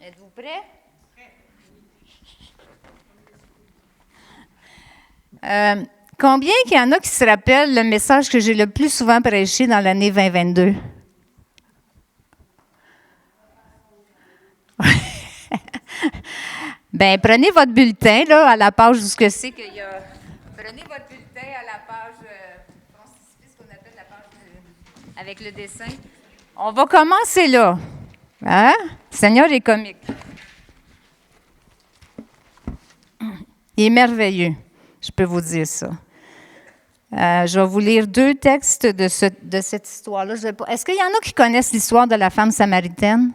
Êtes-vous prêts? Combien qu'il y en a qui se rappellent le message que j'ai le plus souvent prêché dans l'année 2022? Bien, prenez votre bulletin, là, à la page où c'est qu'il y a... Prenez votre bulletin à la page frontispice, qu'on appelle la page avec le dessin. On va commencer là. Hein? Le Seigneur est comique. Il est merveilleux, je peux vous dire ça. Je vais vous lire 2 textes de cette histoire-là. Est-ce qu'il y en a qui connaissent l'histoire de la femme samaritaine?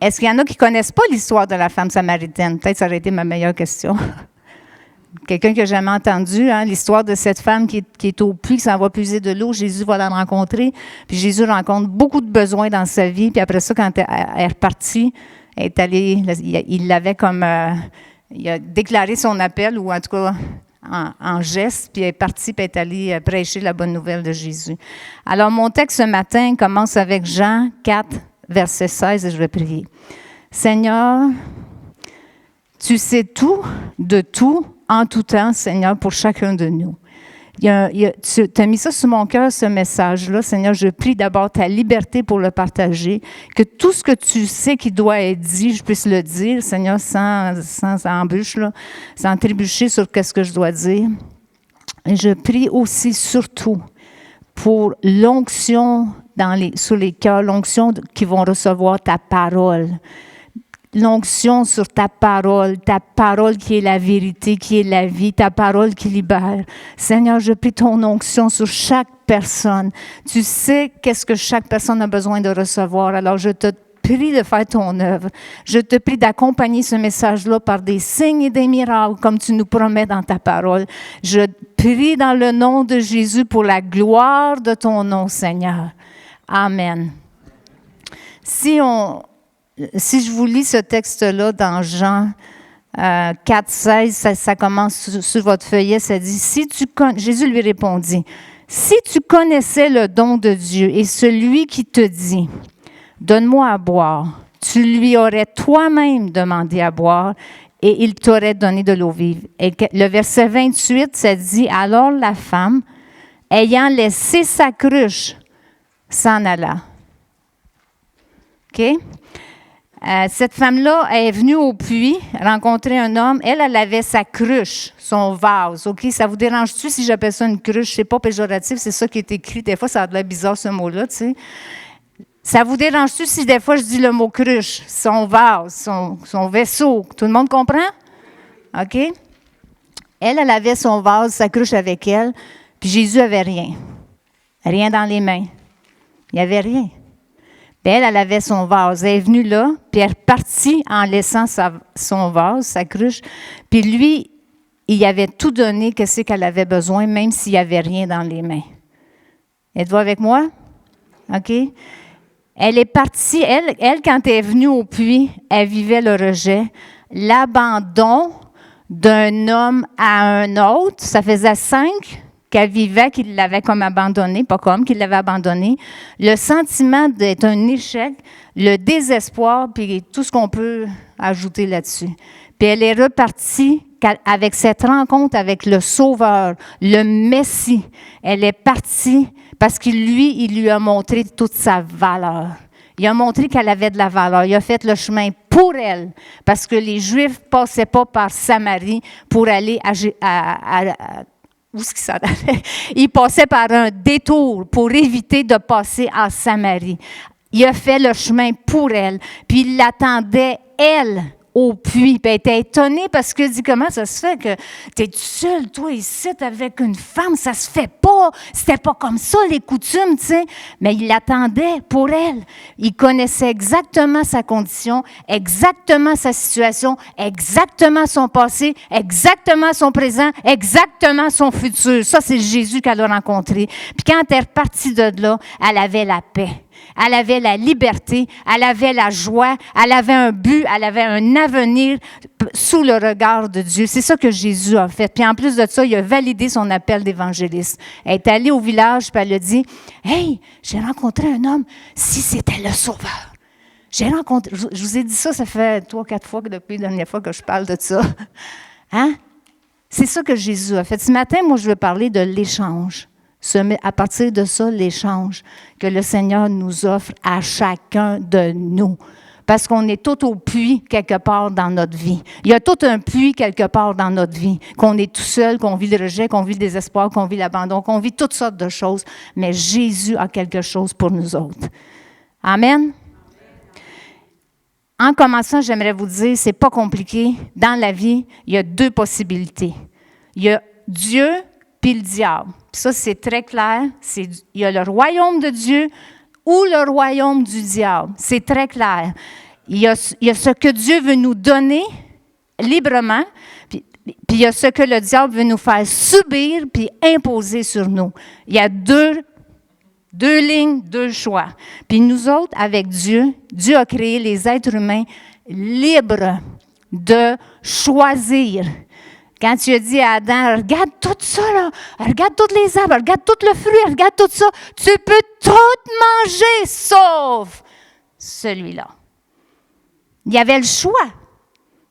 Est-ce qu'il y en a qui ne connaissent pas l'histoire de la femme samaritaine? Peut-être que ça aurait été ma meilleure question. Quelqu'un que j'ai jamais entendu, hein, l'histoire de cette femme qui est au puits, qui s'en va puiser de l'eau. Jésus va la rencontrer. Puis Jésus rencontre beaucoup de besoins dans sa vie. Puis après ça, quand elle est repartie, elle est allée, il l'avait comme... il a déclaré son appel, ou en tout cas en geste, puis elle est partie, puis elle est allée prêcher la bonne nouvelle de Jésus. Alors, mon texte ce matin commence avec Jean 4, verset 16, et je vais prier. Seigneur, tu sais tout, de tout, en tout temps, Seigneur, pour chacun de nous. Tu as mis ça sur mon cœur, ce message-là. Seigneur, je prie d'abord ta liberté pour le partager, que tout ce que tu sais qui doit être dit, je puisse le dire, Seigneur, sans embûche, là, sans trébucher sur ce que je dois dire. Et je prie aussi surtout pour l'onction sur les cœurs, l'onction qui vont recevoir ta parole. L'onction sur ta parole qui est la vérité, qui est la vie, ta parole qui libère. Seigneur, je prie ton onction sur chaque personne. Tu sais qu'est-ce que chaque personne a besoin de recevoir. Alors, je te prie de faire ton œuvre. Je te prie d'accompagner ce message-là par des signes et des miracles, comme tu nous promets dans ta parole. Je prie dans le nom de Jésus pour la gloire de ton nom, Seigneur. Amen. Si je vous lis ce texte-là dans Jean 4, 16, ça commence sur votre feuillet, ça dit, Jésus lui répondit, « Si tu connaissais le don de Dieu et celui qui te dit, « Donne-moi à boire », tu lui aurais toi-même demandé à boire et il t'aurait donné de l'eau vive. Et le verset 28, ça dit, « Alors la femme, ayant laissé sa cruche, s'en alla. » OK? Cette femme-là est venue au puits, rencontrer un homme. Elle avait sa cruche, son vase. OK? Ça vous dérange-tu si j'appelle ça une cruche? C'est pas péjoratif, c'est ça qui est écrit. Des fois, ça a de l'air bizarre, ce mot-là, tu sais. Ça vous dérange-tu si des fois je dis le mot cruche? Son vase, son vaisseau. Tout le monde comprend? OK? Elle avait son vase, sa cruche avec elle, puis Jésus avait rien. Rien dans les mains. Il n'y avait rien. Puis elle avait son vase. Elle est venue là, puis elle est repartie en laissant son vase, sa cruche. Puis lui, il avait tout donné, qu'est-ce qu'elle avait besoin, même s'il n'y avait rien dans les mains. Êtes-vous avec moi? OK? Elle est partie, elle, quand elle est venue au puits, elle vivait le rejet, l'abandon d'un homme à un autre. Ça faisait 5 qu'elle vivait, qu'il l'avait comme abandonné, pas comme, qu'il l'avait abandonné. Le sentiment d'être un échec, le désespoir, puis tout ce qu'on peut ajouter là-dessus. Puis elle est repartie avec cette rencontre avec le Sauveur, le Messie. Elle est partie parce qu'il lui a montré toute sa valeur. Il a montré qu'elle avait de la valeur. Il a fait le chemin pour elle, parce que les Juifs ne passaient pas par Samarie pour aller où est-ce qu'ils s'en allaient? Ils passaient par un détour pour éviter de passer à Samarie. Il a fait le chemin pour elle, puis il l'attendait, elle, au puits. Puis elle était étonnée parce que dit, comment ça se fait que tu es seul, toi, ici, avec une femme? Ça se fait pas. C'était pas comme ça, les coutumes, tu sais. Mais il l'attendait pour elle. Il connaissait exactement sa condition, exactement sa situation, exactement son passé, exactement son présent, exactement son futur. Ça, c'est Jésus qu'elle a rencontré. Puis quand elle est repartie de là, elle avait la paix. Elle avait la liberté, elle avait la joie, elle avait un but, elle avait un avenir sous le regard de Dieu. C'est ça que Jésus a fait. Puis en plus de ça, il a validé son appel d'évangéliste. Elle est allée au village, puis elle a dit, « Hey, j'ai rencontré un homme, si c'était le Sauveur. J'ai rencontré, je vous ai dit ça, ça fait 3-4 fois que depuis la dernière fois que je parle de ça. Hein? C'est ça que Jésus a fait. Ce matin, moi, je veux parler de l'échange. À partir de ça, l'échange que le Seigneur nous offre à chacun de nous. Parce qu'on est tout au puits quelque part dans notre vie. Il y a tout un puits quelque part dans notre vie. Qu'on est tout seul, qu'on vit le rejet, qu'on vit le désespoir, qu'on vit l'abandon, qu'on vit toutes sortes de choses. Mais Jésus a quelque chose pour nous autres. Amen. En commençant, j'aimerais vous dire, c'est pas compliqué. Dans la vie, il y a 2 possibilités. Il y a Dieu puis le diable. Ça, c'est très clair. Il y a le royaume de Dieu ou le royaume du diable. C'est très clair. Il y a ce que Dieu veut nous donner librement, puis il y a ce que le diable veut nous faire subir puis imposer sur nous. Il y a deux lignes, 2 choix. Puis nous autres, avec Dieu, Dieu a créé les êtres humains libres de choisir. Quand tu as dit à Adam, regarde tout ça, là, regarde tous les arbres, regarde tout le fruit, regarde tout ça, tu peux tout manger, sauf celui-là. Il y avait le choix.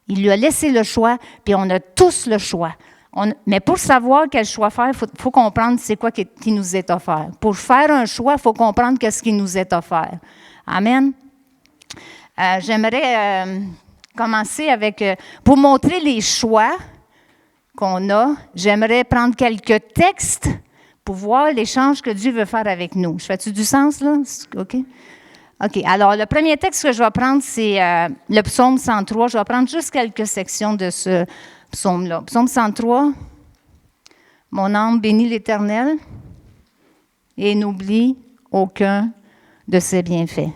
Il lui a laissé le choix, puis on a tous le choix. Mais pour savoir quel choix faire, il faut comprendre c'est quoi qui nous est offert. Pour faire un choix, il faut comprendre ce qui nous est offert. Amen. J'aimerais commencer avec, pour montrer les choix qu'on a, j'aimerais prendre quelques textes pour voir l'échange que Dieu veut faire avec nous. Je fais-tu du sens, là? OK? OK. Alors, le premier texte que je vais prendre, c'est le psaume 103. Je vais prendre juste quelques sections de ce psaume-là. Psaume 103. Mon âme bénit l'Éternel et n'oublie aucun de ses bienfaits.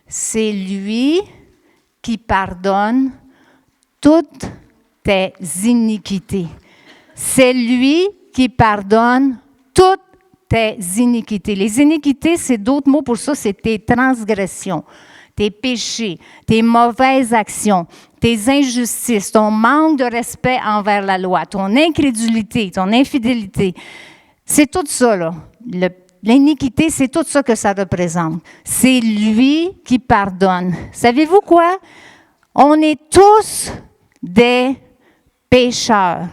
C'est lui qui pardonne toutes tes iniquités. C'est lui qui pardonne toutes tes iniquités. Les iniquités, c'est d'autres mots pour ça, c'est tes transgressions, tes péchés, tes mauvaises actions, tes injustices, ton manque de respect envers la loi, ton incrédulité, ton infidélité. C'est tout ça, là. L'iniquité, c'est tout ça que ça représente. C'est lui qui pardonne. Savez-vous quoi? On est tous des pécheurs.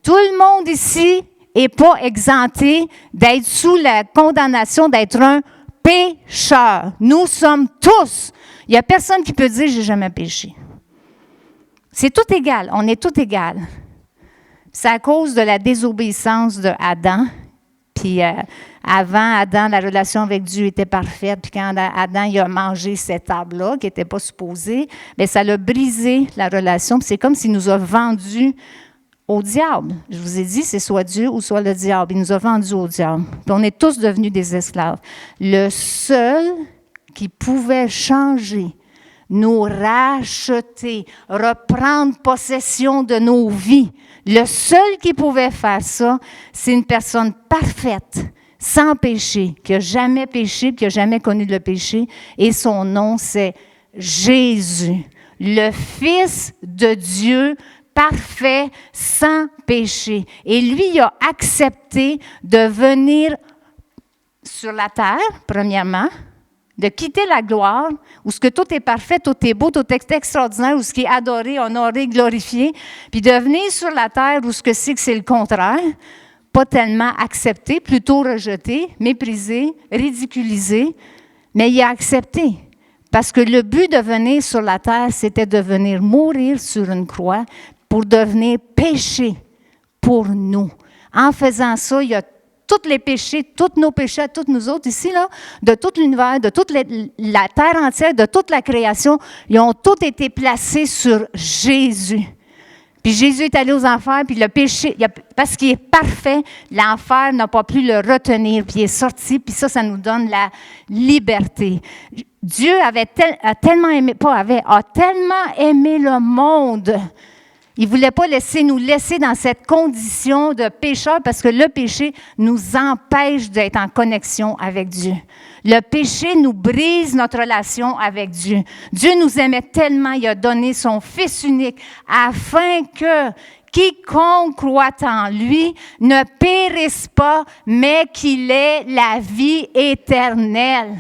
Tout le monde ici n'est pas exempté d'être sous la condamnation d'être un pécheur. Nous sommes tous. Il n'y a personne qui peut dire « j'ai jamais péché ». C'est tout égal. On est tout égal. C'est à cause de la désobéissance de Adam. Puis avant Adam, la relation avec Dieu était parfaite. Puis quand Adam il a mangé cet arbre-là, qui n'était pas supposé, bien, ça l'a brisé la relation. Puis c'est comme s'il nous a vendus au diable. Je vous ai dit, c'est soit Dieu ou soit le diable. Il nous a vendus au diable. Puis on est tous devenus des esclaves. Le seul qui pouvait changer, nous racheter, reprendre possession de nos vies, le seul qui pouvait faire ça, c'est une personne parfaite, sans péché, qui n'a jamais péché, qui n'a jamais connu le péché. Et son nom, c'est Jésus, le Fils de Dieu, parfait, sans péché. Et lui, il a accepté de venir sur la terre, premièrement, de quitter la gloire, où ce que tout est parfait, tout est beau, tout est extraordinaire, où ce qui est adoré, honoré, glorifié, puis de venir sur la terre, où ce que c'est le contraire, pas tellement accepté, plutôt rejeté, méprisé, ridiculisé, mais il a accepté. Parce que le but de venir sur la terre, c'était de venir mourir sur une croix pour devenir péché pour nous. En faisant ça, il y a tous les péchés, tous nos péchés à tous nous autres ici, là, de tout l'univers, de toute la terre entière, de toute la création, ils ont tous été placés sur Jésus. Puis Jésus est allé aux enfers, puis le péché, parce qu'il est parfait, l'enfer n'a pas pu le retenir, puis il est sorti, puis ça nous donne la liberté. Dieu a tellement aimé le monde. Il ne voulait pas nous laisser dans cette condition de pécheur parce que le péché nous empêche d'être en connexion avec Dieu. Le péché nous brise notre relation avec Dieu. Dieu nous aimait tellement, il a donné son Fils unique afin que quiconque croit en lui ne périsse pas, mais qu'il ait la vie éternelle.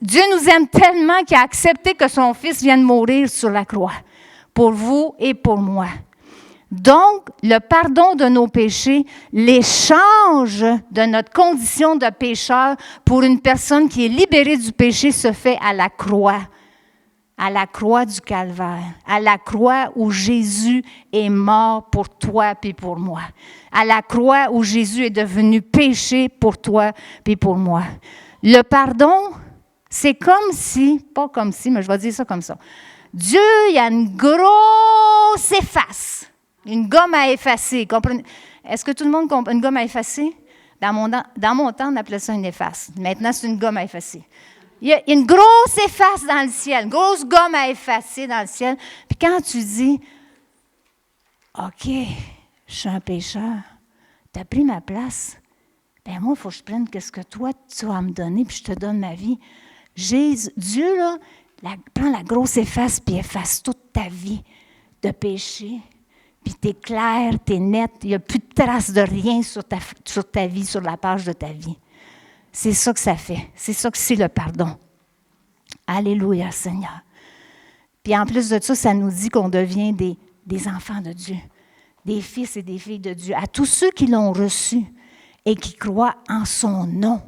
Dieu nous aime tellement qu'il a accepté que son Fils vienne mourir sur la croix, pour vous et pour moi. Donc, le pardon de nos péchés, l'échange de notre condition de pécheur pour une personne qui est libérée du péché se fait à la croix du Calvaire, à la croix où Jésus est mort pour toi et pour moi, à la croix où Jésus est devenu péché pour toi et pour moi. Le pardon, c'est comme si, pas comme si, mais je vais dire ça comme ça. Dieu, il y a une grosse efface. Une gomme à effacer. Comprenez? Est-ce que tout le monde comprend une gomme à effacer? Dans mon temps, on appelait ça une efface. Maintenant, c'est une gomme à effacer. Il y a une grosse efface dans le ciel, une grosse gomme à effacer dans le ciel. Puis quand tu dis, OK, je suis un pécheur, tu as pris ma place, bien moi, il faut que je prenne ce que toi, tu vas me donner, puis je te donne ma vie. Dieu, là, prend la grosse efface, puis efface toute ta vie de péché. Puis tu es clair, tu es net, il n'y a plus de traces de rien sur ta vie, sur la page de ta vie. C'est ça que ça fait. C'est ça que c'est le pardon. Alléluia, Seigneur. Puis en plus de ça, ça nous dit qu'on devient des enfants de Dieu, des fils et des filles de Dieu. À tous ceux qui l'ont reçu et qui croient en son nom,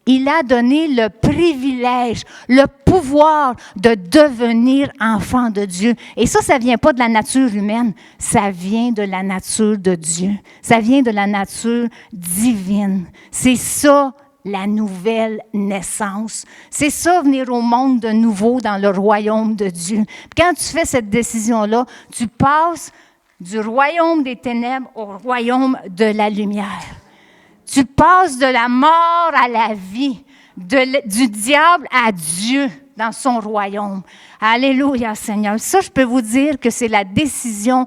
il a donné le privilège, le pouvoir de devenir enfant de Dieu. Et ça ne vient pas de la nature humaine, ça vient de la nature de Dieu. Ça vient de la nature divine. C'est ça, la nouvelle naissance. C'est ça, venir au monde de nouveau dans le royaume de Dieu. Quand tu fais cette décision-là, tu passes du royaume des ténèbres au royaume de la lumière. Tu passes de la mort à la vie, du diable à Dieu dans son royaume. Alléluia, Seigneur. Ça, je peux vous dire que c'est la décision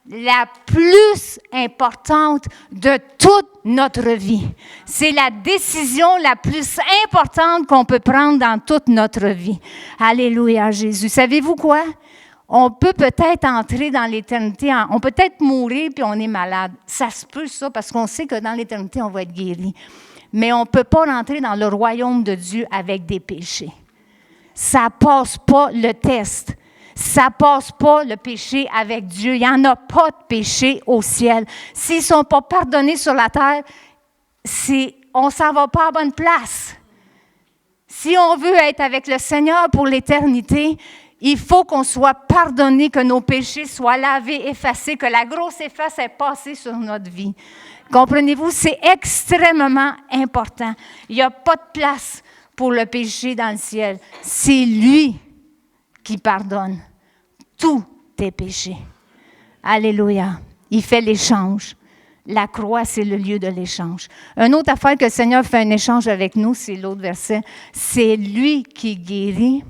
la plus importante de toute notre vie. C'est la décision la plus importante qu'on peut prendre dans toute notre vie. Alléluia, Jésus. Savez-vous quoi? On peut peut-être entrer dans l'éternité, on peut peut-être mourir puis on est malade. Ça se peut, ça, parce qu'on sait que dans l'éternité, on va être guéri. Mais on ne peut pas rentrer dans le royaume de Dieu avec des péchés. Ça ne passe pas le test. Ça ne passe pas le péché avec Dieu. Il n'y en a pas de péché au ciel. S'ils ne sont pas pardonnés sur la terre, on ne s'en va pas à bonne place. Si on veut être avec le Seigneur pour l'éternité, il faut qu'on soit pardonné, que nos péchés soient lavés, effacés, que la grosse efface est passée sur notre vie. Comprenez-vous? C'est extrêmement important. Il n'y a pas de place pour le péché dans le ciel. C'est lui qui pardonne tous tes péchés. Alléluia. Il fait l'échange. La croix, c'est le lieu de l'échange. Une autre affaire que le Seigneur fait un échange avec nous, c'est l'autre verset. C'est lui qui guérit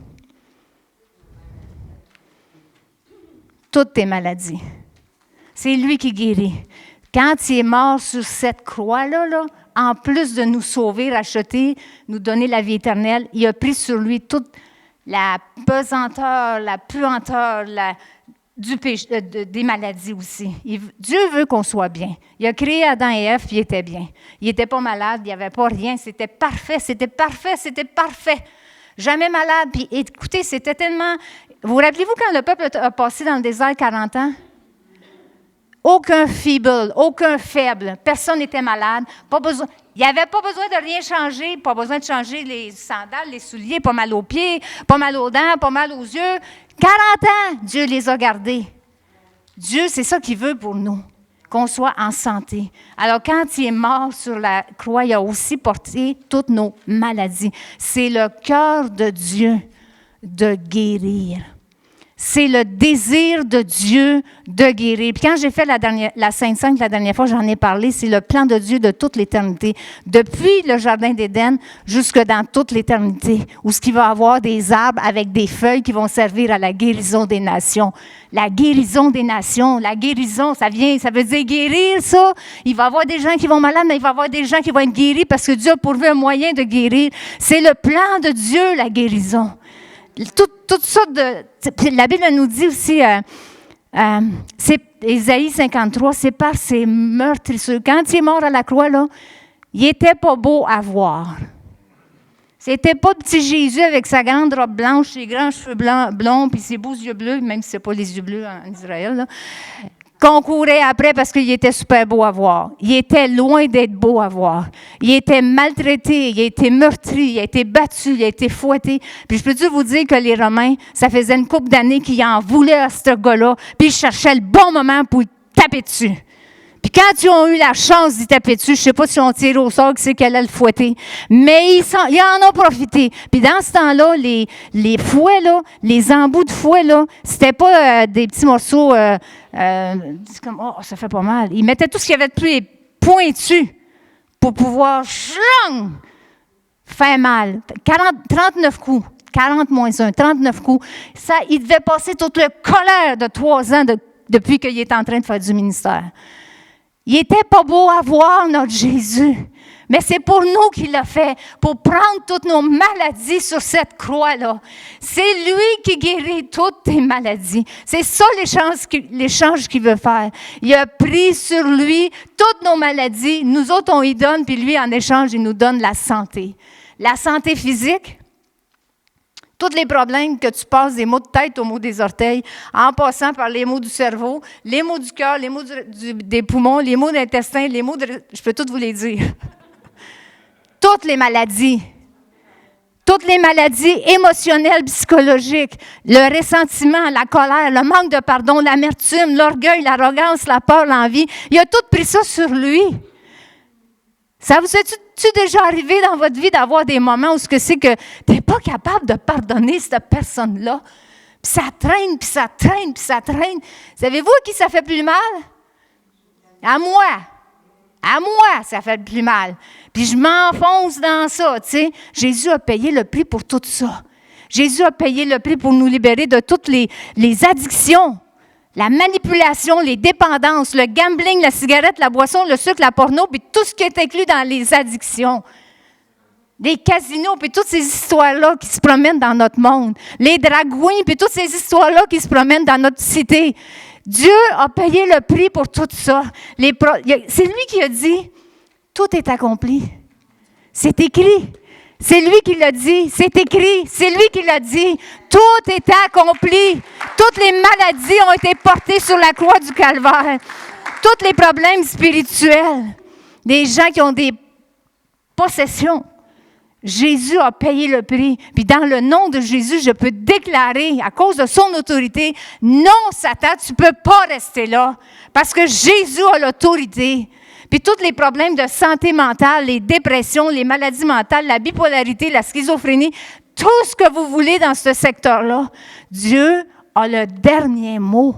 toutes tes maladies. C'est lui qui guérit. Quand il est mort sur cette croix-là, en plus de nous sauver, racheter, nous donner la vie éternelle, il a pris sur lui toute la pesanteur, la puanteur, du péché, des maladies aussi. Dieu veut qu'on soit bien. Il a créé Adam et Ève, puis il était bien. Il n'était pas malade, il n'y avait pas rien. C'était parfait, c'était parfait, c'était parfait. Jamais malade. Puis écoutez, c'était tellement... Vous rappelez-vous quand le peuple a passé dans le désert 40 ans? Aucun feeble, aucun faible. Personne n'était malade. Il n'y avait pas besoin de rien changer. Pas besoin de changer les sandales, les souliers, pas mal aux pieds, pas mal aux dents, pas mal aux yeux. 40 ans, Dieu les a gardés. Dieu, c'est ça qu'il veut pour nous, qu'on soit en santé. Alors, quand il est mort sur la croix, il a aussi porté toutes nos maladies. C'est le cœur de Dieu de guérir. C'est le désir de Dieu de guérir. Puis quand j'ai fait la Sainte Cinq la dernière fois, j'en ai parlé, c'est le plan de Dieu de toute l'éternité. Depuis le Jardin d'Éden jusque dans toute l'éternité, où ce qu'il va y avoir des arbres avec des feuilles qui vont servir à la guérison des nations. La guérison des nations, la guérison, ça veut dire guérir, ça. Il va y avoir des gens qui vont malades, mais il va y avoir des gens qui vont être guéris parce que Dieu a pourvu un moyen de guérir. C'est le plan de Dieu, la guérison. Toutes sortes de... La Bible nous dit aussi, c'est Ésaïe 53, c'est par ses meurtrissures. Quand il est mort à la croix, là, il n'était pas beau à voir. C'était pas petit Jésus avec sa grande robe blanche, ses grands cheveux blonds, puis ses beaux yeux bleus, même si c'est pas les yeux bleus en Israël, là, qu'on courait après parce qu'il était super beau à voir. Il était loin d'être beau à voir. Il était maltraité, il a été meurtri, il a été battu, il a été fouetté. Puis je peux vous dire que les Romains, ça faisait une couple d'années qu'ils en voulaient à ce gars-là, puis ils cherchaient le bon moment pour y taper dessus. Puis quand ils ont eu la chance d'y taper dessus, je ne sais pas si on tiré au sort qui c'est qu'elle allait le fouetter, mais ils en ont profité. Puis dans ce temps-là, les fouets, là, les embouts de fouet, là, c'était pas des petits morceaux comme « Oh, ça fait pas mal ». Ils mettaient tout ce qu'il y avait de plus pointu pour pouvoir faire mal. 39 coups. 40 moins 1, 39 coups. Ça, il devait passer toute la colère de 3 ans depuis qu'il est en train de faire du ministère. Il n'était pas beau à voir, notre Jésus. Mais c'est pour nous qu'il l'a fait, pour prendre toutes nos maladies sur cette croix-là. C'est lui qui guérit toutes tes maladies. C'est ça l'échange qu'il veut faire. Il a pris sur lui toutes nos maladies. Nous autres, on y donne, puis lui, en échange, il nous donne la santé. La santé physique, tous les problèmes que tu passes des maux de tête aux maux des orteils, en passant par les maux du cerveau, les maux du cœur, les maux des poumons, les maux de l'intestin, les maux de... Je peux toutes vous les dire. Toutes les maladies émotionnelles, psychologiques, le ressentiment, la colère, le manque de pardon, l'amertume, l'orgueil, l'arrogance, la peur, l'envie, il a tout pris ça sur lui. Ça vous est-tu déjà arrivé dans votre vie d'avoir des moments où c'est que tu n'es pas capable de pardonner cette personne-là? Puis ça traîne, puis ça traîne, puis ça traîne. Savez-vous à qui ça fait plus mal? À moi. À moi, ça fait plus mal. Puis je m'enfonce dans ça, tu sais. Jésus a payé le prix pour tout ça. Jésus a payé le prix pour nous libérer de toutes les addictions. La manipulation, les dépendances, le gambling, la cigarette, la boisson, le sucre, la porno, puis tout ce qui est inclus dans les addictions. Les casinos, puis toutes ces histoires-là qui se promènent dans notre monde. Les drag queens, puis toutes ces histoires-là qui se promènent dans notre cité. Dieu a payé le prix pour tout ça. C'est lui qui a dit, tout est accompli. C'est écrit. C'est lui qui l'a dit, c'est écrit, c'est lui qui l'a dit. Tout est accompli. Toutes les maladies ont été portées sur la croix du Calvaire. Tous les problèmes spirituels, des gens qui ont des possessions. Jésus a payé le prix. Puis dans le nom de Jésus, je peux déclarer, à cause de son autorité, non, Satan, tu ne peux pas rester là. Parce que Jésus a l'autorité. Puis tous les problèmes de santé mentale, les dépressions, les maladies mentales, la bipolarité, la schizophrénie, tout ce que vous voulez dans ce secteur-là, Dieu a le dernier mot.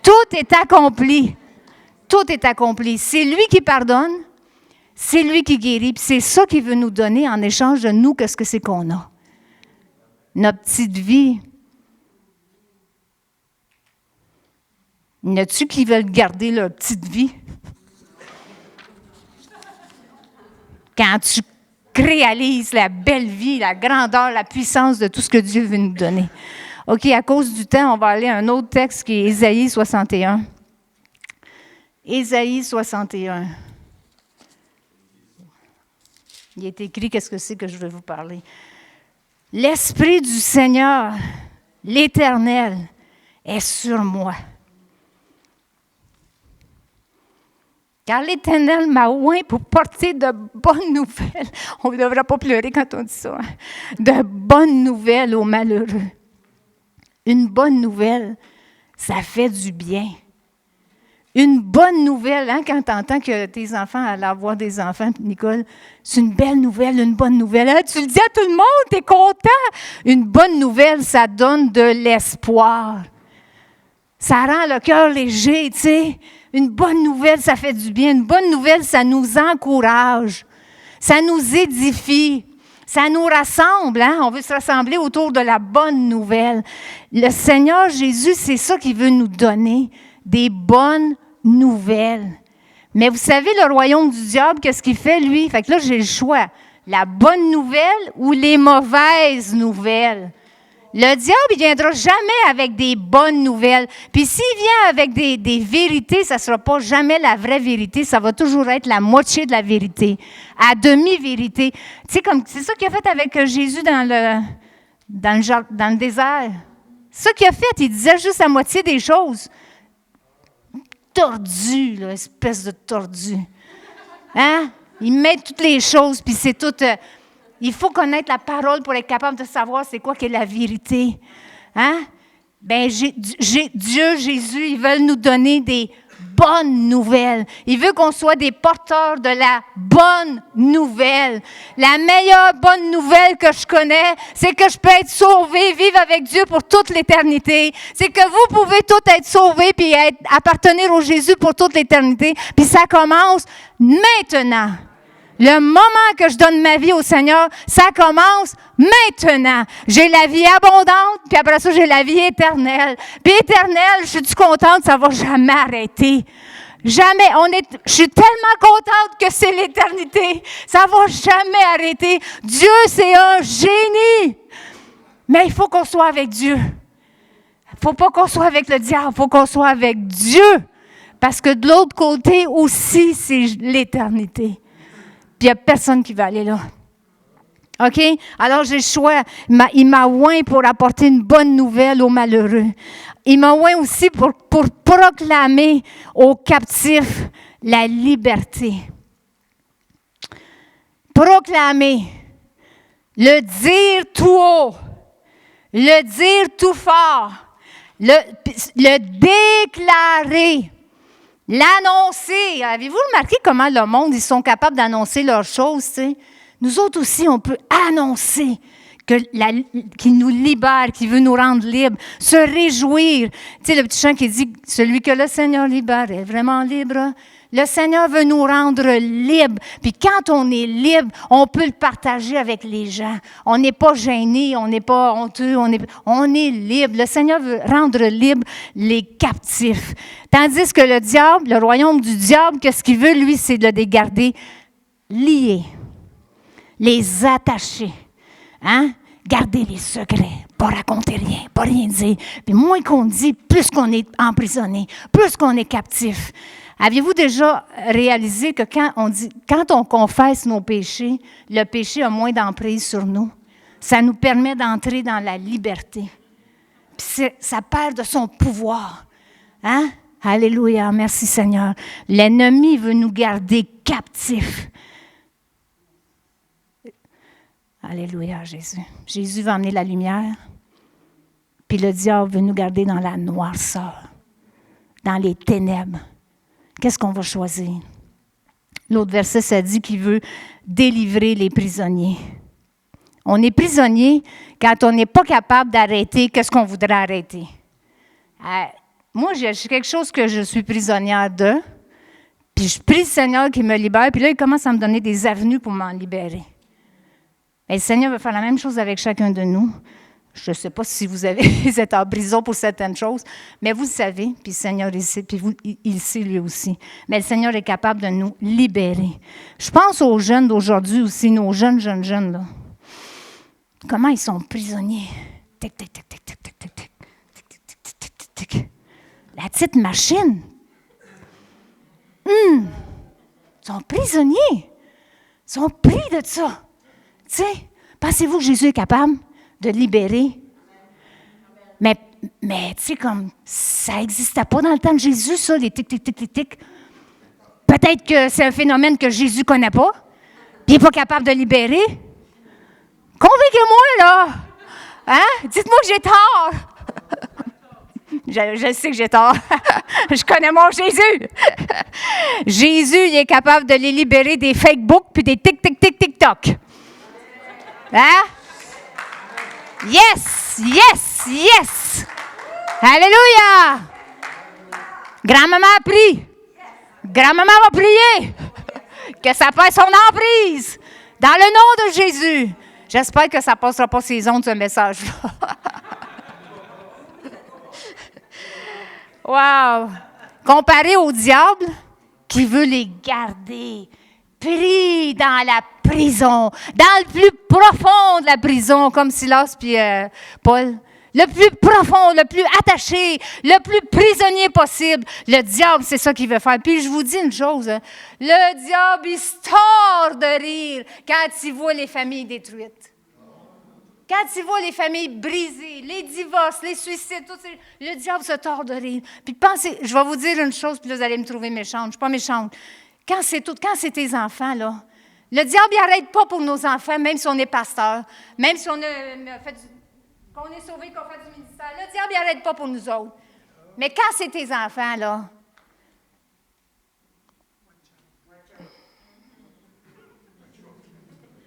Tout est accompli. Tout est accompli. C'est lui qui pardonne, c'est lui qui guérit, puis c'est ça qu'il veut nous donner en échange de nous, qu'est-ce que c'est qu'on a. Notre petite vie. Y en a-tu qui veulent garder leur petite vie? Quand tu réalises la belle vie, la grandeur, la puissance de tout ce que Dieu veut nous donner. OK, à cause du temps, on va aller à un autre texte qui est Ésaïe 61. Ésaïe 61. Il est écrit, qu'est-ce que c'est que je vais vous parler? L'Esprit du Seigneur, l'Éternel, est sur moi. Car l'Éternel m'a oint pour porter de bonnes nouvelles. On ne devrait pas pleurer quand on dit ça. Hein? De bonnes nouvelles aux malheureux. Une bonne nouvelle, ça fait du bien. Une bonne nouvelle, hein, quand tu entends que tes enfants allaient avoir des enfants, Nicole, c'est une belle nouvelle, une bonne nouvelle. Hein? Tu le dis à tout le monde, tu es content. Une bonne nouvelle, ça donne de l'espoir. Ça rend le cœur léger, tu sais. Une bonne nouvelle, ça fait du bien. Une bonne nouvelle, ça nous encourage. Ça nous édifie. Ça nous rassemble. Hein? On veut se rassembler autour de la bonne nouvelle. Le Seigneur Jésus, c'est ça qu'il veut nous donner. Des bonnes nouvelles. Mais vous savez, le royaume du diable, qu'est-ce qu'il fait, lui? Fait que là, j'ai le choix. La bonne nouvelle ou les mauvaises nouvelles? Le diable, il ne viendra jamais avec des bonnes nouvelles. Puis s'il vient avec des vérités, ça ne sera pas jamais la vraie vérité. Ça va toujours être la moitié de la vérité, à demi-vérité. Tu sais, c'est ça qu'il a fait avec Jésus dans le désert. C'est ça qu'il a fait. Il disait juste la moitié des choses. Tordu, là, espèce de tordu. Hein? Il met toutes les choses, puis c'est tout... il faut connaître la parole pour être capable de savoir c'est quoi qui est la vérité. Hein? Bien, Dieu, Jésus, ils veulent nous donner des bonnes nouvelles. Il veut qu'on soit des porteurs de la bonne nouvelle. La meilleure bonne nouvelle que je connais, c'est que je peux être sauvé, vivre avec Dieu pour toute l'éternité. C'est que vous pouvez tous être sauvés puis appartenir au Jésus pour toute l'éternité. Puis ça commence maintenant. Le moment que je donne ma vie au Seigneur, ça commence maintenant. J'ai la vie abondante, puis après ça, j'ai la vie éternelle. Puis éternelle, je suis contente, ça ne va jamais arrêter. Jamais. Je suis tellement contente que c'est l'éternité. Ça ne va jamais arrêter. Dieu, c'est un génie. Mais il faut qu'on soit avec Dieu. Il ne faut pas qu'on soit avec le diable, il faut qu'on soit avec Dieu. Parce que de l'autre côté aussi, c'est l'éternité. Puis il n'y a personne qui va aller là. OK? Alors, j'ai le choix. Il m'a oint pour apporter une bonne nouvelle aux malheureux. Il m'a oint aussi pour proclamer aux captifs la liberté. Proclamer. Le dire tout haut. Le dire tout fort. Le déclarer. L'annoncer. Avez-vous remarqué comment le monde, ils sont capables d'annoncer leurs choses, tu sais? Nous autres aussi, on peut annoncer qu'il nous libère, qu'il veut nous rendre libres, se réjouir. Tu sais, le petit chant qui dit « Celui que le Seigneur libère est vraiment libre ». Le Seigneur veut nous rendre libres. Puis quand on est libre, on peut le partager avec les gens. On n'est pas gêné, on n'est pas honteux, on est libre. Le Seigneur veut rendre libres les captifs. Tandis que le diable, le royaume du diable, qu'est-ce qu'il veut, lui, c'est de les garder liés, les attacher, hein? Garder les secrets, pas raconter rien, pas rien dire. Puis moins qu'on dit, plus qu'on est emprisonné, plus qu'on est captif. Aviez-vous déjà réalisé que quand on confesse nos péchés, le péché a moins d'emprise sur nous? Ça nous permet d'entrer dans la liberté. Puis ça perd de son pouvoir. Hein? Alléluia, merci Seigneur. L'ennemi veut nous garder captifs. Alléluia, Jésus. Jésus va emmener la lumière, puis le diable veut nous garder dans la noirceur, dans les ténèbres. Qu'est-ce qu'on va choisir? L'autre verset, ça dit qu'il veut délivrer les prisonniers. On est prisonnier quand on n'est pas capable d'arrêter qu'est-ce qu'on voudrait arrêter. Moi, j'ai quelque chose que je suis prisonnière de, puis je prie le Seigneur qui me libère, puis là, il commence à me donner des avenues pour m'en libérer. Et le Seigneur veut faire la même chose avec chacun de nous. Je ne sais pas si vous êtes en prison pour certaines choses, mais vous le savez, puis le Seigneur il sait, puis il sait lui aussi. Mais le Seigneur est capable de nous libérer. Je pense aux jeunes d'aujourd'hui aussi, nos jeunes, là. Comment ils sont prisonniers. Tic, tic, tic, tic, tic, tic, tic, tic, tic, tic, tic, tic, tic. La petite machine. Ils sont prisonniers. Ils sont pris de ça. Tu sais, pensez-vous que Jésus est capable de libérer? Mais tu sais, comme ça n'existait pas dans le temps de Jésus, ça, les tic, tic, tic, tic, tic. Peut-être que c'est un phénomène que Jésus ne connaît pas, puis il n'est pas capable de libérer. Convainquez-moi, là! Hein? Dites-moi que j'ai tort! Je sais que j'ai tort. Je connais mon Jésus. Jésus, il est capable de les libérer des fake books puis des tic, tic, tic, tic, toc. Hein? Yes! Yes! Yes! Alléluia! Grand-maman a prié. Grand-maman va prier. Que ça passe son emprise. Dans le nom de Jésus. J'espère que ça ne passera pas ses ondes, ce message-là. Wow! Comparé au diable qui veut les garder pris dans la prison, dans le plus profond de la prison, comme Silas puis Paul. Le plus profond, le plus attaché, le plus prisonnier possible. Le diable, c'est ça qu'il veut faire. Puis je vous dis une chose, hein, le diable, il se tord de rire quand il voit les familles détruites. Quand il voit les familles brisées, les divorces, les suicides, tout ça, le diable se tord de rire. Puis pensez, je vais vous dire une chose, puis là, vous allez me trouver méchante. Je ne suis pas méchante. Quand c'est tes enfants, là, le diable, il n'arrête pas pour nos enfants, même si on est pasteur, même si on a fait qu'on est sauvé, qu'on fait du ministère. Le diable, il n'arrête pas pour nous autres. Mais quand c'est tes enfants, là,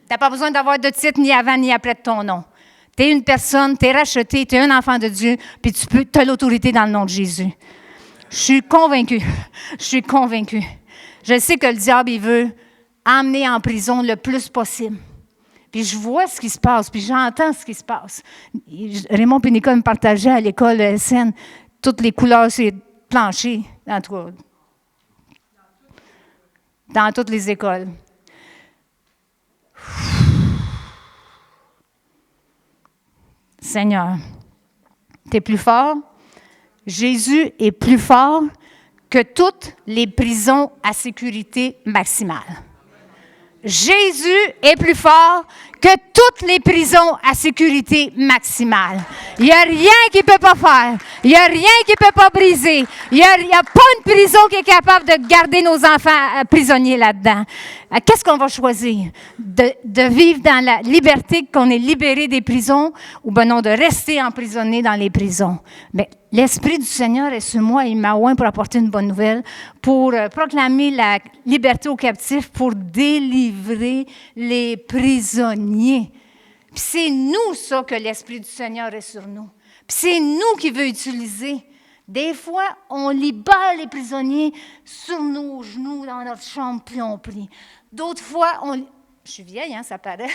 tu n'as pas besoin d'avoir de titre ni avant ni après de ton nom. Tu es une personne, tu es racheté, tu es un enfant de Dieu, puis tu as l'autorité dans le nom de Jésus. Je suis convaincue. Je suis convaincue. Je sais que le diable, il veut emmener en prison le plus possible. Puis je vois ce qui se passe, puis j'entends ce qui se passe. Raymond et Nicole me partageaient à l'école SN toutes les couleurs sur les planchers, dans toutes les écoles. Seigneur, tu es plus fort. Jésus est plus fort que toutes les prisons à sécurité maximale. Jésus est plus fort que toutes les prisons à sécurité maximale. Il n'y a rien qu'il ne peut pas faire. Il n'y a rien qu'il ne peut pas briser. Il n'y a pas une prison qui est capable de garder nos enfants prisonniers là-dedans. Qu'est-ce qu'on va choisir? De vivre dans la liberté, qu'on est libéré des prisons, ou ben non, de rester emprisonné dans les prisons? Mais l'Esprit du Seigneur est sur moi, il m'a oint pour apporter une bonne nouvelle, pour proclamer la liberté aux captifs, pour délivrer les prisonniers. Puis c'est nous, ça, que l'Esprit du Seigneur est sur nous. Puis c'est nous qui veut utiliser. Des fois, on libère les prisonniers sur nos genoux, dans notre chambre, puis on prie. D'autres fois, je suis vieille, hein, ça paraît.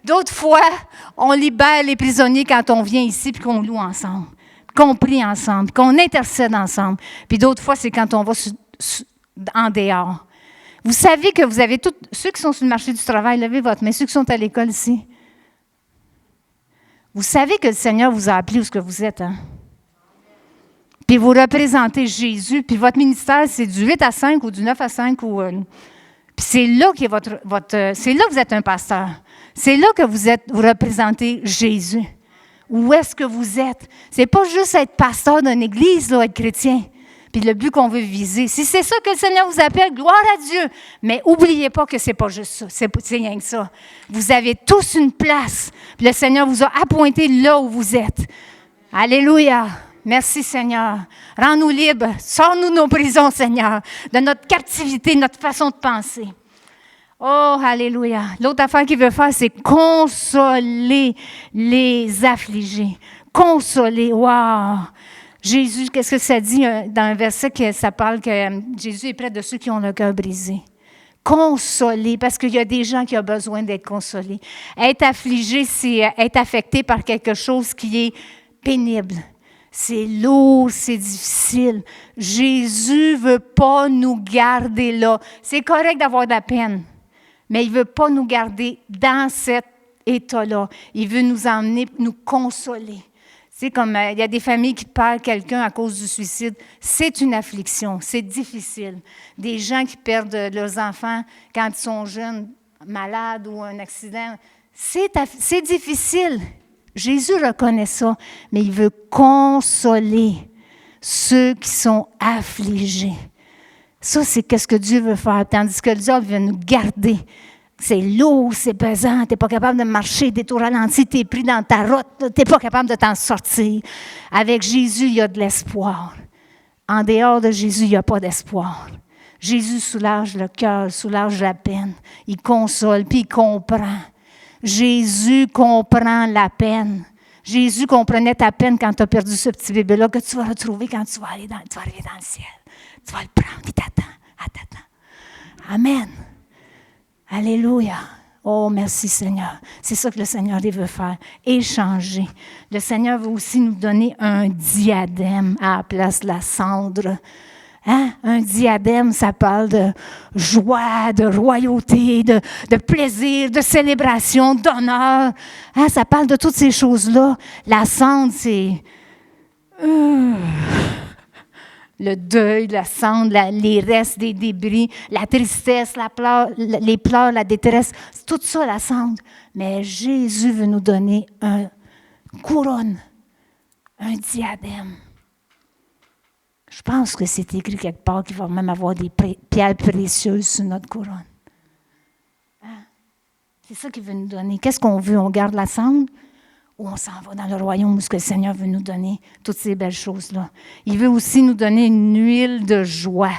D'autres fois, on libère les prisonniers quand on vient ici puis qu'on loue ensemble, qu'on prie ensemble, qu'on intercède ensemble. Puis d'autres fois, c'est quand on va en dehors. Vous savez que vous avez tous, ceux qui sont sur le marché du travail, levez votre main, ceux qui sont à l'école ici. Vous savez que le Seigneur vous a appelé où ce que vous êtes, hein? Puis vous représentez Jésus, puis votre ministère, c'est du 8 à 5 ou du 9 à 5 ou... Puis c'est là que c'est là que vous êtes un pasteur. C'est là que vous représentez Jésus. Où est-ce que vous êtes? C'est pas juste être pasteur d'une église, là, être chrétien. Puis le but qu'on veut viser. Si c'est ça que le Seigneur vous appelle, gloire à Dieu. Mais n'oubliez pas que c'est pas juste ça. C'est rien que ça. Vous avez tous une place. Puis le Seigneur vous a appointé là où vous êtes. Alléluia. Merci, Seigneur. Rends-nous libres. Sors-nous de nos prisons, Seigneur, de notre captivité, de notre façon de penser. Oh, alléluia. L'autre affaire qu'il veut faire, c'est consoler les affligés. Consoler. Wow! Jésus, qu'est-ce que ça dit dans un verset que ça parle que Jésus est près de ceux qui ont le cœur brisé. Consoler, parce qu'il y a des gens qui ont besoin d'être consolés. Être affligé, c'est être affecté par quelque chose qui est pénible. C'est lourd, c'est difficile. Jésus ne veut pas nous garder là. C'est correct d'avoir de la peine, mais il ne veut pas nous garder dans cet état-là. Il veut nous emmener, nous consoler. C'est comme il y a des familles qui perdent quelqu'un à cause du suicide. C'est une affliction, c'est difficile. Des gens qui perdent leurs enfants quand ils sont jeunes, malades ou un accident. C'est difficile. Jésus reconnaît ça, mais il veut consoler ceux qui sont affligés. Ça, c'est qu'est-ce que Dieu veut faire, tandis que le diable veut nous garder. C'est lourd, c'est pesant, tu n'es pas capable de marcher, tu es au ralenti, tu es pris dans ta route, tu n'es pas capable de t'en sortir. Avec Jésus, il y a de l'espoir. En dehors de Jésus, il n'y a pas d'espoir. Jésus soulage le cœur, soulage la peine. Il console, puis il comprend. Jésus comprend la peine. Jésus comprenait ta peine quand tu as perdu ce petit bébé-là que tu vas retrouver quand tu vas arriver dans le ciel. Tu vas le prendre, il t'attend. Amen. Alléluia. Oh, merci Seigneur. C'est ça que le Seigneur veut faire. Échanger. Le Seigneur veut aussi nous donner un diadème à la place de la cendre. Hein? Un diadème, ça parle de joie, de royauté, de plaisir, de célébration, d'honneur. Hein? Ça parle de toutes ces choses-là. La cendre, c'est le deuil, la cendre, les restes des débris, la tristesse, les pleurs, la détresse. C'est tout ça, la cendre. Mais Jésus veut nous donner une couronne, un diadème. Je pense que c'est écrit quelque part qu'il va même avoir des pierres précieuses sur notre couronne. Hein? C'est ça qu'il veut nous donner. Qu'est-ce qu'on veut? On garde la cendre ou on s'en va dans le royaume où ce que le Seigneur veut nous donner, toutes ces belles choses-là. Il veut aussi nous donner une huile de joie.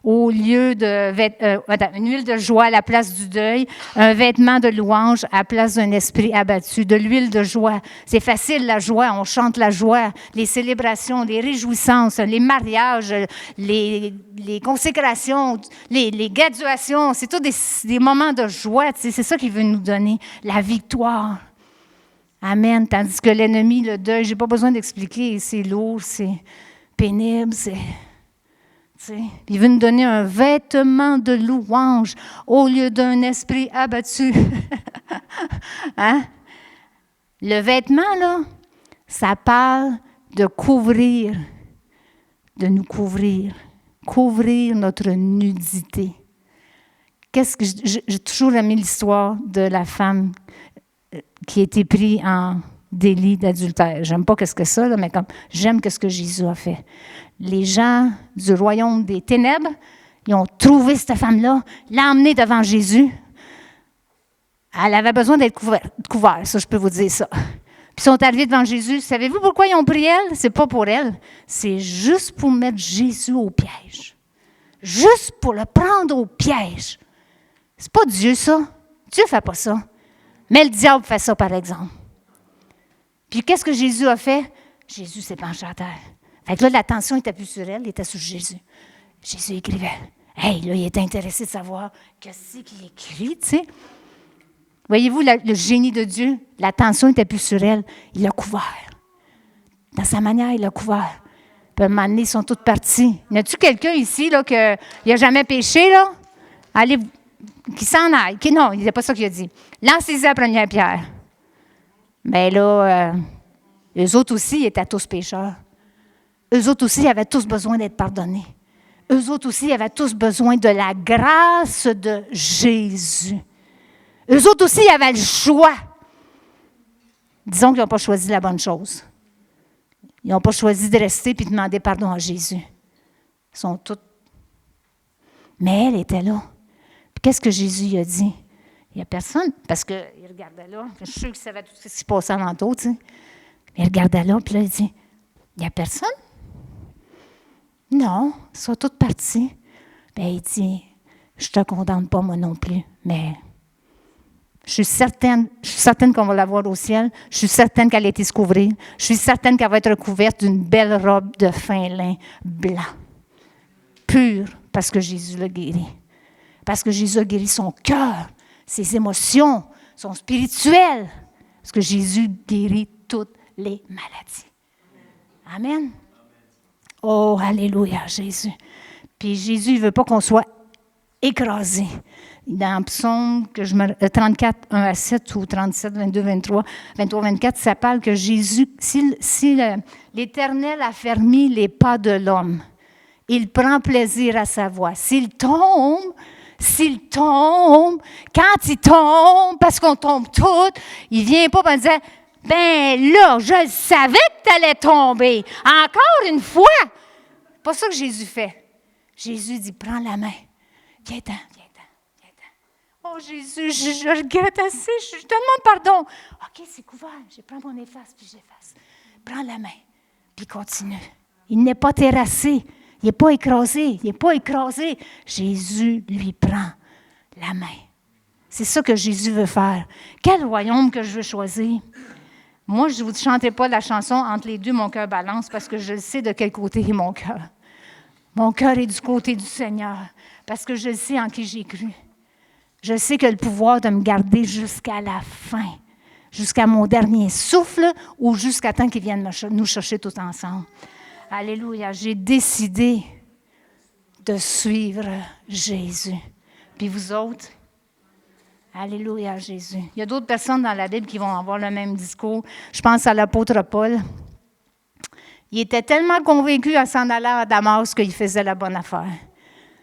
Au lieu une huile de joie à la place du deuil, un vêtement de louange à la place d'un esprit abattu, de l'huile de joie. C'est facile, la joie, on chante la joie, les célébrations, les réjouissances, les mariages, les consécrations, les graduations, c'est tous des moments de joie, c'est ça qu'il veut nous donner, la victoire. Amen. Tandis que l'ennemi, le deuil, je n'ai pas besoin d'expliquer, c'est lourd, c'est pénible, il veut nous donner un vêtement de louange au lieu d'un esprit abattu. Hein? Le vêtement, là, ça parle de couvrir, de nous couvrir notre nudité. J'ai toujours aimé l'histoire de la femme qui a été prise en délit d'adultère. J'aime pas qu'est-ce que c'est ça, là, mais j'aime ce que Jésus a fait. Les gens du royaume des ténèbres, ils ont trouvé cette femme-là, l'ont emmenée devant Jésus. Elle avait besoin d'être couverte, ça, je peux vous dire ça. Puis ils sont arrivés devant Jésus. Savez-vous pourquoi ils ont pris elle? C'est pas pour elle. C'est juste pour mettre Jésus au piège. Juste pour le prendre au piège. C'est pas Dieu, ça. Dieu ne fait pas ça. Mais le diable fait ça, par exemple. Puis qu'est-ce que Jésus a fait? Jésus s'est penché à terre. Fait que là, l'attention n'était plus sur elle, elle était sur Jésus. Jésus écrivait. Hey, là, il était intéressé de savoir qu'est-ce qu'il écrit, tu sais. Voyez-vous, le génie de Dieu, l'attention n'était plus sur elle. Il l'a couvert. Dans sa manière, il l'a couvert. Puis à un moment donné, ils sont tous partis. Y a-t-il quelqu'un ici, là, qui n'a jamais péché, là? Allez, qui s'en aille. Non, il n'est pas ça qu'il a dit. Lancez-y la première pierre. Mais là, eux autres aussi étaient tous pécheurs. Eux autres aussi avaient tous besoin d'être pardonnés. Eux autres aussi avaient tous besoin de la grâce de Jésus. Eux autres aussi avaient le choix. Disons qu'ils n'ont pas choisi la bonne chose. Ils n'ont pas choisi de rester et de demander pardon à Jésus. Ils sont tous. Mais elle était là. Puis qu'est-ce que Jésus a dit? Il n'y a personne, parce qu'il regardait là. Je suis sûr qu'il savait tout ce qui se passait alentour, tu sais. Il regardait là, puis là, il dit, il n'y a personne? Non, ils sont tous partis. Bien, il dit, je ne te condamne pas, moi non plus, mais je suis certaine qu'on va la voir au ciel. Je suis certaine qu'elle a été se couvrir. Je suis certaine qu'elle va être recouverte d'une belle robe de fin lin blanc, pure, parce que Jésus l'a guéri. Parce que Jésus a guéri son cœur, ses émotions, son spirituel. Parce que Jésus guérit toutes les maladies. Amen. Oh, alléluia, Jésus. Puis Jésus, il ne veut pas qu'on soit écrasé. Dans Psaume 34, 1 à 7 ou 37, 22, 23, 24, ça parle que Jésus, si l'Éternel a fermé les pas de l'homme, il prend plaisir à sa voix. S'il tombe, quand il tombe, parce qu'on tombe toutes, il ne vient pas en disant, ben là, je savais que tu allais tomber. Encore une fois. C'est pas ça que Jésus fait. Jésus dit, prends la main. Viens-t'en. Oh Jésus, je regrette assez, je te demande pardon. OK, c'est couvert. Je prends mon efface, puis j'efface. Prends la main, puis continue. Il n'est pas terrassé. Il n'est pas écrasé. Jésus lui prend la main. C'est ça que Jésus veut faire. Quel royaume que je veux choisir? Moi, je ne vous chanterai pas la chanson « Entre les deux, mon cœur balance » parce que je sais de quel côté est mon cœur. Mon cœur est du côté du Seigneur parce que je sais en qui j'ai cru. Je sais que le pouvoir de me garder jusqu'à la fin, jusqu'à mon dernier souffle ou jusqu'à temps qu'il vienne nous chercher tous ensemble. Alléluia. J'ai décidé de suivre Jésus. Puis vous autres, alléluia Jésus. Il y a d'autres personnes dans la Bible qui vont avoir le même discours. Je pense à l'apôtre Paul. Il était tellement convaincu à s'en aller à Damas qu'il faisait la bonne affaire.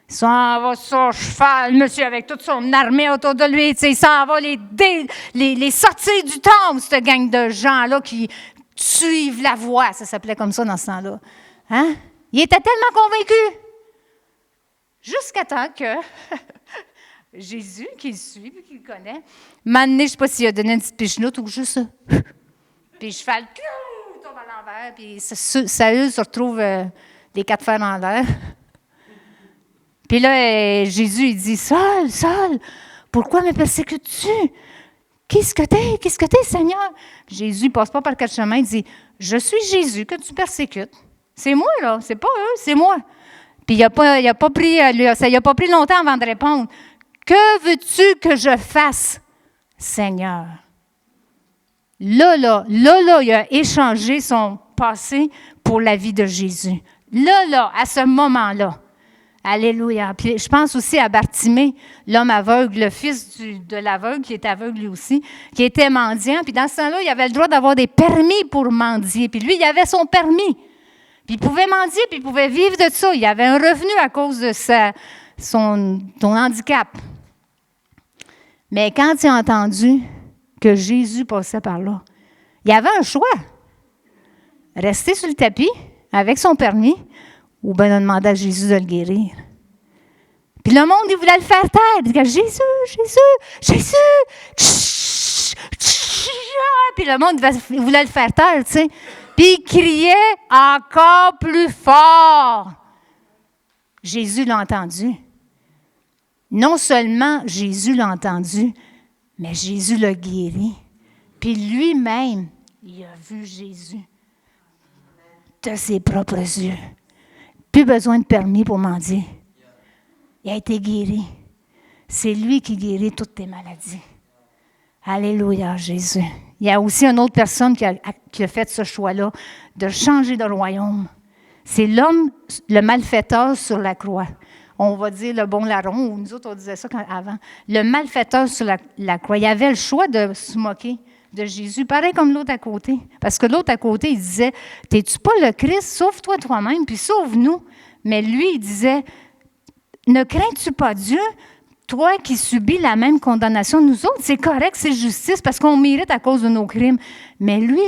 Il s'en va sur cheval, monsieur, avec toute son armée autour de lui. Il s'en va les sortir du temple, cette gang de gens-là qui suivent la voie. Ça s'appelait comme ça dans ce temps-là. Hein? Il était tellement convaincu. Jusqu'à temps que Jésus, qui le suit, qui le connaît, m'a donné, je ne sais pas s'il a donné une petite pichenoute ou juste ça. Puis le cheval tombe à l'envers, puis Saül se retrouve les 4 fers en l'air. Puis là, Jésus, il dit, « Saül, Saül, pourquoi me persécutes-tu? Qu'est-ce que t'es, Seigneur? » Jésus ne passe pas par 4 chemins, il dit, « Je suis Jésus que tu persécutes. C'est moi, là, c'est pas eux, c'est moi. » Puis il n'a pas pris longtemps avant de répondre, « Que veux-tu que je fasse, Seigneur? » Là, il a échangé son passé pour la vie de Jésus. Là, à ce moment-là. Alléluia. Puis je pense aussi à Bartimée, l'homme aveugle, le fils de l'aveugle, qui est aveugle lui aussi, qui était mendiant. Puis dans ce temps-là, il avait le droit d'avoir des permis pour mendier. Puis lui, il avait son permis. Puis il pouvait mendier, puis il pouvait vivre de ça. Il avait un revenu à cause de son handicap. Mais quand il a entendu que Jésus passait par là, il avait un choix. Rester sur le tapis avec son permis ou bien demander à Jésus de le guérir. Puis le monde, il voulait le faire taire. Il disait, Jésus! Puis le monde, il voulait le faire taire, tu sais. Puis il criait encore plus fort. Jésus l'a entendu. Non seulement Jésus l'a entendu, mais Jésus l'a guéri. Puis lui-même, il a vu Jésus de ses propres yeux. Plus besoin de permis pour mendier. Il a été guéri. C'est lui qui guérit toutes tes maladies. Alléluia, Jésus. Il y a aussi une autre personne qui a fait ce choix-là, de changer de royaume. C'est l'homme, le malfaiteur sur la croix. On va dire le bon larron, ou nous autres, on disait ça avant. Le malfaiteur sur la croix. Il avait le choix de se moquer de Jésus, pareil comme l'autre à côté. Parce que l'autre à côté, il disait, « T'es-tu pas le Christ? Sauve-toi toi-même, puis sauve-nous. » Mais lui, il disait, « Ne crains-tu pas Dieu? Toi qui subis la même condamnation, nous autres, c'est correct, c'est justice, parce qu'on mérite à cause de nos crimes. Mais lui,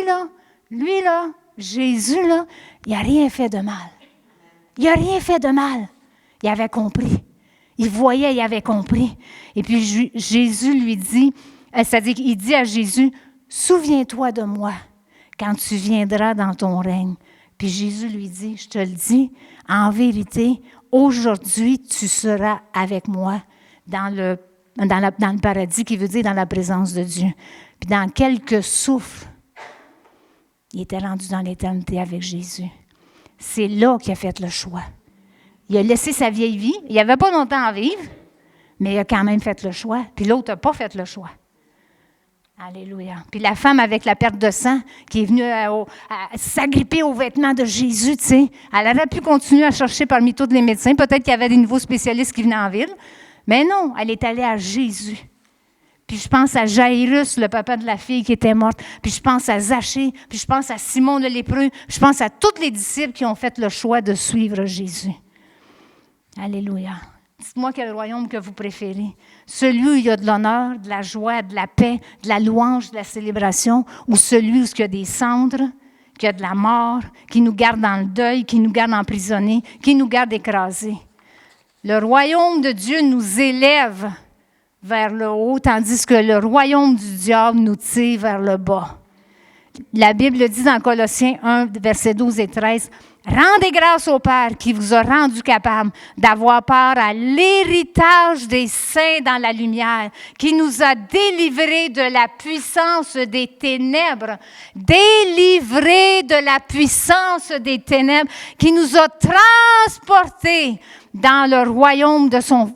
Jésus, là, il n'a rien fait de mal. Il n'a rien fait de mal. Il avait compris. Il voyait, il avait compris. Et puis Jésus lui dit, c'est-à-dire qu'il dit à Jésus, « Souviens-toi de moi quand tu viendras dans ton règne. » Puis Jésus lui dit, « Je te le dis, en vérité, aujourd'hui, tu seras avec moi dans le paradis, qui veut dire dans la présence de Dieu. » Puis dans quelques souffles, il était rendu dans l'éternité avec Jésus. C'est là qu'il a fait le choix. Il a laissé sa vieille vie. Il n'avait pas longtemps à vivre, mais il a quand même fait le choix. Puis l'autre n'a pas fait le choix. Alléluia. Puis la femme avec la perte de sang qui est venue à s'agripper aux vêtements de Jésus, tu sais, elle aurait pu continuer à chercher parmi tous les médecins. Peut-être qu'il y avait des nouveaux spécialistes qui venaient en ville. Mais non, elle est allée à Jésus. Puis je pense à Jairus, le papa de la fille qui était morte. Puis je pense à Zachée. Puis je pense à Simon le lépreux. Je pense à tous les disciples qui ont fait le choix de suivre Jésus. Alléluia. Dites-moi quel royaume que vous préférez. Celui où il y a de l'honneur, de la joie, de la paix, de la louange, de la célébration, ou celui où il y a des cendres, qu'il y a de la mort, qui nous garde dans le deuil, qui nous garde emprisonnés, qui nous garde écrasés. Le royaume de Dieu nous élève vers le haut, tandis que le royaume du diable nous tire vers le bas. La Bible dit dans Colossiens 1, versets 12 et 13, « Rendez grâce au Père qui vous a rendu capable d'avoir part à l'héritage des saints dans la lumière, qui nous a délivrés de la puissance des ténèbres, délivrés de la puissance des ténèbres, qui nous a transportés dans le royaume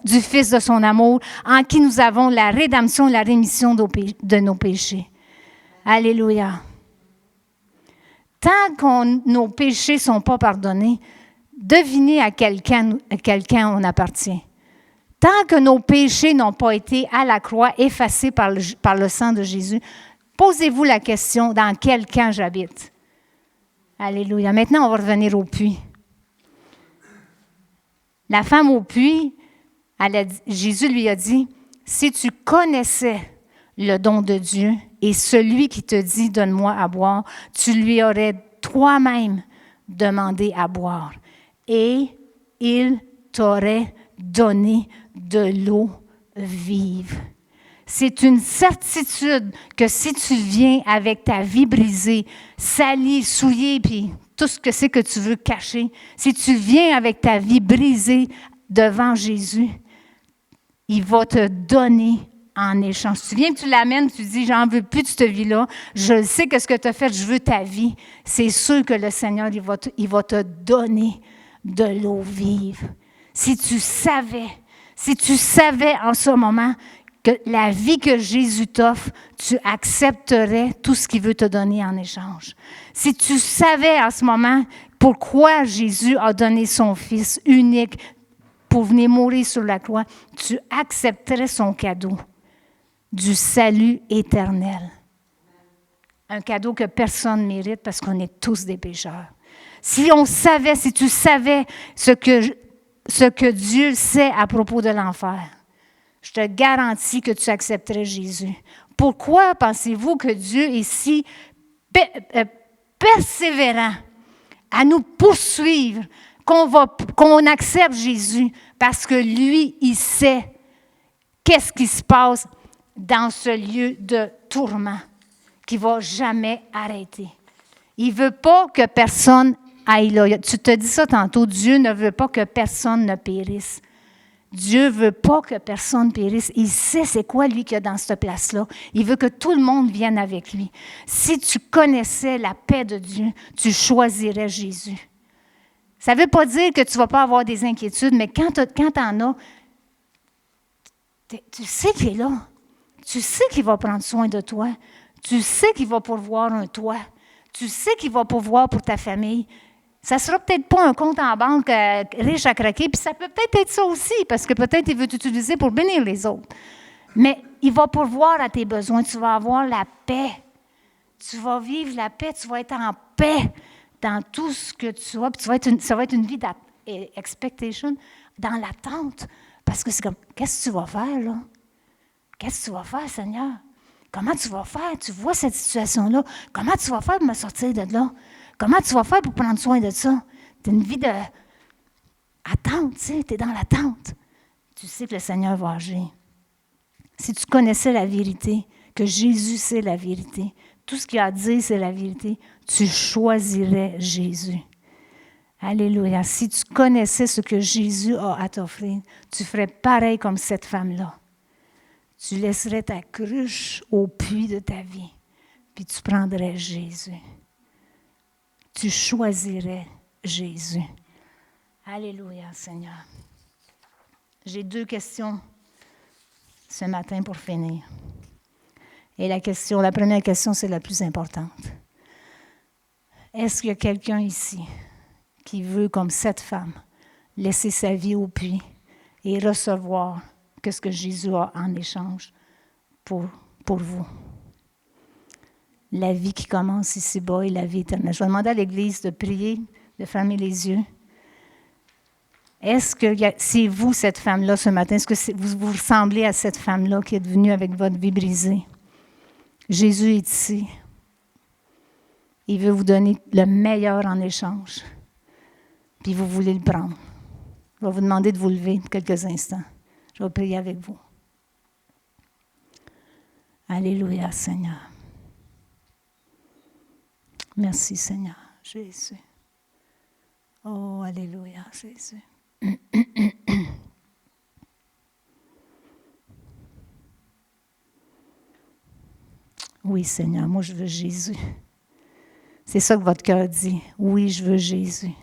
du Fils de son amour, en qui nous avons la rédemption, la rémission de nos péchés. » Alléluia. Tant que nos péchés ne sont pas pardonnés, deviner à quelqu'un on appartient. Tant que nos péchés n'ont pas été à la croix effacés par le sang de Jésus, posez-vous la question, dans quel camp j'habite? Alléluia. Maintenant, on va revenir au puits. La femme au puits, Jésus lui a dit, si tu connaissais le don de Dieu et celui qui te dit, donne-moi à boire, tu lui aurais toi-même demandé à boire. Et il t'aurait donné de l'eau vive. C'est une certitude que si tu viens avec ta vie brisée, salie, souillée, puis tout ce que c'est que tu veux cacher, si tu viens avec ta vie brisée devant Jésus, il va te donner en échange. Tu viens que tu l'amènes, tu dis, j'en veux plus de cette vie-là, je sais que ce que tu as fait, je veux ta vie. C'est sûr que le Seigneur, il va te donner de l'eau vive. Si tu savais en ce moment que la vie que Jésus t'offre, tu accepterais tout ce qu'il veut te donner en échange. Si tu savais en ce moment pourquoi Jésus a donné son Fils unique pour venir mourir sur la croix, tu accepterais son cadeau du salut éternel. Un cadeau que personne ne mérite parce qu'on est tous des pécheurs. Si tu savais ce que Dieu sait à propos de l'enfer, je te garantis que tu accepterais Jésus. Pourquoi pensez-vous que Dieu est si persévérant à nous poursuivre, qu'on accepte Jésus? Parce que lui, il sait qu'est-ce qui se passe dans ce lieu de tourment qui ne va jamais arrêter. Il ne veut pas que personne aille là. Tu te dis ça tantôt, Dieu ne veut pas que personne ne périsse. Dieu ne veut pas que personne périsse. Il sait c'est quoi, lui, qu'il y a dans cette place-là. Il veut que tout le monde vienne avec lui. Si tu connaissais la paix de Dieu, tu choisirais Jésus. Ça ne veut pas dire que tu ne vas pas avoir des inquiétudes, mais quand tu en as, tu sais qu'il est là. Tu sais qu'il va prendre soin de toi. Tu sais qu'il va pourvoir un toit. Tu sais qu'il va pourvoir pour ta famille. Ça ne sera peut-être pas un compte en banque riche à craquer, puis ça peut peut-être être ça aussi, parce que peut-être il veut t'utiliser pour bénir les autres. Mais il va pourvoir à tes besoins. Tu vas avoir la paix. Tu vas vivre la paix. Tu vas être en paix dans tout ce que tu as. Puis ça va être une vie d'expectation, dans l'attente. Parce que c'est comme, qu'est-ce que tu vas faire, là? Qu'est-ce que tu vas faire, Seigneur? Comment tu vas faire? Tu vois cette situation-là. Comment tu vas faire pour me sortir de là? Comment tu vas faire pour prendre soin de ça? Tu as une vie d'attente, tu sais, tu es dans l'attente. Tu sais que le Seigneur va agir. Si tu connaissais la vérité, que Jésus c'est la vérité, tout ce qu'il a à dire c'est la vérité, tu choisirais Jésus. Alléluia. Si tu connaissais ce que Jésus a à t'offrir, tu ferais pareil comme cette femme-là. Tu laisserais ta cruche au puits de ta vie, puis tu prendrais Jésus. Tu choisirais Jésus. Alléluia, Seigneur. J'ai 2 questions ce matin pour finir. Et la première question, c'est la plus importante. Est-ce qu'il y a quelqu'un ici qui veut, comme cette femme, laisser sa vie au puits et recevoir ce que Jésus a en échange pour vous? La vie qui commence ici-bas et la vie éternelle. Je vais demander à l'Église de prier, de fermer les yeux. Est-ce que c'est vous, cette femme-là, ce matin? Est-ce que vous ressemblez à cette femme-là qui est venue avec votre vie brisée? Jésus est ici. Il veut vous donner le meilleur en échange. Puis vous voulez le prendre. Je vais vous demander de vous lever quelques instants. Je vais prier avec vous. Alléluia, Seigneur. Merci, Seigneur, Jésus. Oh, alléluia, Jésus. Oui, Seigneur, moi je veux Jésus. C'est ça que votre cœur dit. Oui, je veux Jésus.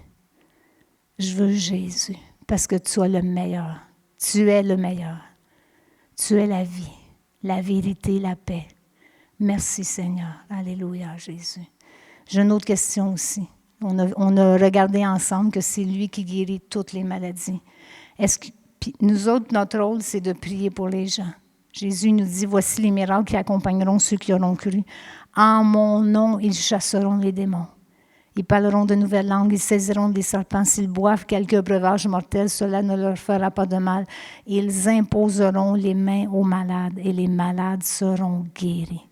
Je veux Jésus parce que tu as le meilleur. Tu es le meilleur. Tu es la vie, la vérité, la paix. Merci, Seigneur. Alléluia, Jésus. J'ai une autre question aussi. On a regardé ensemble que c'est lui qui guérit toutes les maladies. Puis nous autres, notre rôle, c'est de prier pour les gens. Jésus nous dit, voici les miracles qui accompagneront ceux qui auront cru. En mon nom, ils chasseront les démons. Ils parleront de nouvelles langues, ils saisiront des serpents. S'ils boivent quelques breuvages mortels, cela ne leur fera pas de mal. Ils imposeront les mains aux malades et les malades seront guéris.